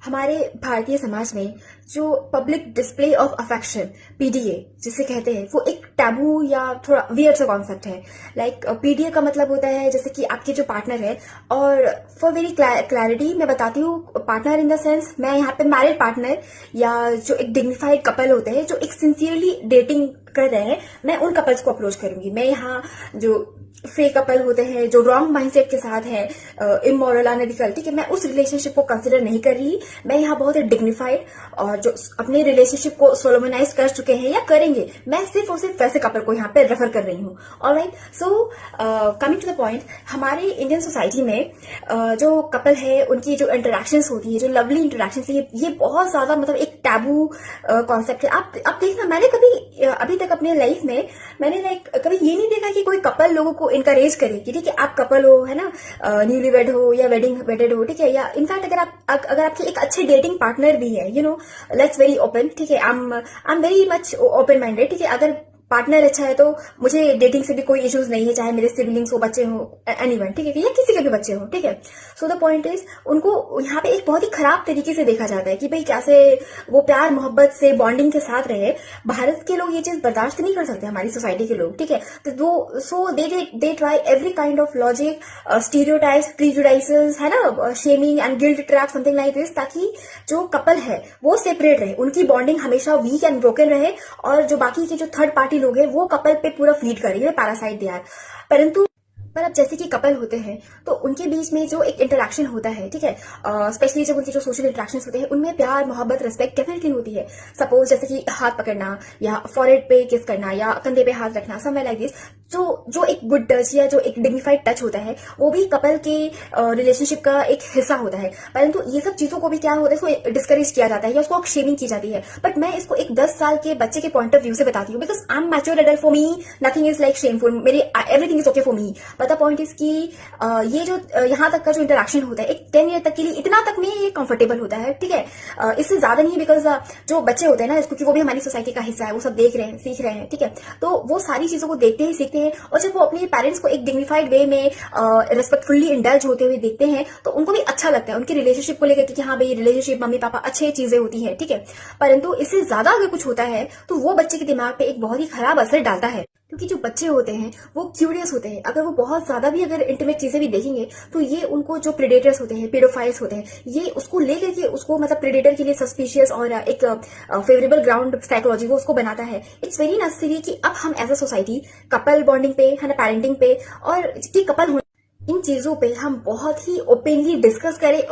हमारे भारतीय समाज में जो public display of affection PDA जिसे कहते हैं वो एक टैबू या थोड़ा वियर्ड सा कॉन्सेप्ट है। लाइक पीडीए का मतलब होता है जैसे कि आपके जो पार्टनर है, और फॉर वेरी क्लैरिटी मैं बताती हूँ, पार्टनर इन द सेंस मैं यहाँ पे मैरिड पार्टनर या जो एक डिग्निफाइड कपल होते हैं जो एक सिंसियरली डेटिंग कर रहे हैं, मैं उन कपल्स को अप्रोच करूंगी। मैं यहाँ जो फेक कपल होते हैं जो रॉन्ग माइंडसेट के साथ है, इमोरल अनएथिकल, ठीक है, मैं उस रिलेशनशिप को कंसिडर नहीं कर रही। मैं यहाँ बहुत ही डिग्निफाइड और जो अपने रिलेशनशिप को सोलोमनाइज कर चुके हैं या करेंगे, मैं सिर्फ और सिर्फ वैसे कपल को यहाँ पे रेफर कर रही हूँ। Alright, so coming to the point, हमारे इंडियन सोसाइटी में जो कपल है उनकी जो इंटरेक्शंस होती है, जो लवली इंटरेक्शंस है, ये बहुत ज्यादा मतलब एक टैबू कॉन्सेप्ट है। आप देखना, मैंने कभी अभी तक अपने लाइफ में मैंने लाइक कभी ये नहीं देखा कि कोई कपल लोगों को इनकरेज करे कि ठीक है आप कपल हो, है ना, न्यूली वेड हो या वेडिंग वेडेड हो, ठीक है, या इनफैक्ट अगर आपके एक अच्छे डेटिंग पार्टनर भी है, you know, let's very open, ठीक है, I am very much open minded, ठीक है, अगर पार्टनर अच्छा है तो मुझे डेटिंग से भी कोई इश्यूज नहीं है, चाहे मेरे सिबलिंग्स हो, बच्चे हो, एनीवन, ठीक है, या किसी के भी बच्चे हो, ठीक है। सो द पॉइंट इज, उनको यहाँ पे एक बहुत ही खराब तरीके से देखा जाता है कि भाई कैसे वो प्यार मोहब्बत से बॉन्डिंग के साथ रहे। भारत के लोग ये चीज बर्दाश्त नहीं कर सकते, हमारी सोसाइटी के लोग, ठीक है, तो वो so they try every kind of logic, stereotypes, prejudices, है ना, shaming and guilt trap, something like this, ताकि जो कपल है वो सेपरेट रहे, उनकी बॉन्डिंग हमेशा वीक एंड ब्रोकन रहे, और जो बाकी के जो थर्ड पार्टी लोग हैं वो कपल पे पूरा फीड करेंगे, पैरासाइट दे आर। परंतु पर अब जैसे कि कपल होते हैं तो उनके बीच में जो एक इंटरेक्शन होता है, ठीक है, स्पेशली जब उनके जो सोशल इंटरेक्शंस होते हैं उनमें प्यार मोहब्बत रिस्पेक्ट डेफिनेटली होती है। सपोज जैसे कि हाथ पकड़ना या फॉरहेड पे किस करना या कंधे पे हाथ रखना, समवेयर लाइक दिस, जो एक गुड टच या जो एक डिग्निफाइड टच होता है वो भी कपल के रिलेशनशिप का एक हिस्सा होता है। परंतु ये सब चीजों को भी क्या होता है, इसको डिस्करेज किया जाता है या उसको शेमिंग की जाती है। बट मैं इसको एक 10 साल के बच्चे के पॉइंट ऑफ व्यू से बताती हूँ, because I am mature adult, for me nothing is like shameful, मेरी everything is okay for me. But the point is कि ये जो यहाँ तक का जो इंटरेक्शन होता है एक 10 ईयर तक के लिए, इतना तक में ये कंफर्टेबल होता है, ठीक है, इससे ज्यादा नहीं, बिकॉज जो बच्चे होते हैं ना, क्योंकि वो भी हमारी सोसाइटी का हिस्सा है, वो सब देख रहे हैं, सीख रहे हैं, ठीक है, तो वो सारी चीजों को देखते हैं, सीखते हैं, और जब वो अपने पेरेंट्स को एक डिग्निफाइड वे में रिस्पेक्टफुली इंडल्ज होते हुए देखते हैं तो उनको भी अच्छा लगता है, उनकी रिलेशनशिप को लेकर कि हाँ भाई रिलेशनशिप मम्मी पापा अच्छी चीजें होती है, ठीक है। परंतु इससे ज्यादा अगर कुछ होता है तो वो बच्चे के दिमाग पे एक बहुत ही खराब असर डालता है, क्योंकि जो बच्चे होते हैं वो क्यूरियस होते हैं। अगर वो बहुत ज्यादा भी अगर इंटीमेट चीजें भी देखेंगे तो ये उनको, जो प्रेडेटर्स होते हैं, पेडोफाइल्स होते हैं, ये उसको लेकर के उसको मतलब प्रेडेटर के लिए सस्पिशियस और एक फेवरेबल ग्राउंड साइकोलॉजी को उसको बनाता है। इट्स वेरी नेसेसरी कि अब हम as a society couple bonding पे, है ना, पेरेंटिंग पे और कि कपल इन चीजों पे हम बहुत ही ओपनली डिस्कस करें।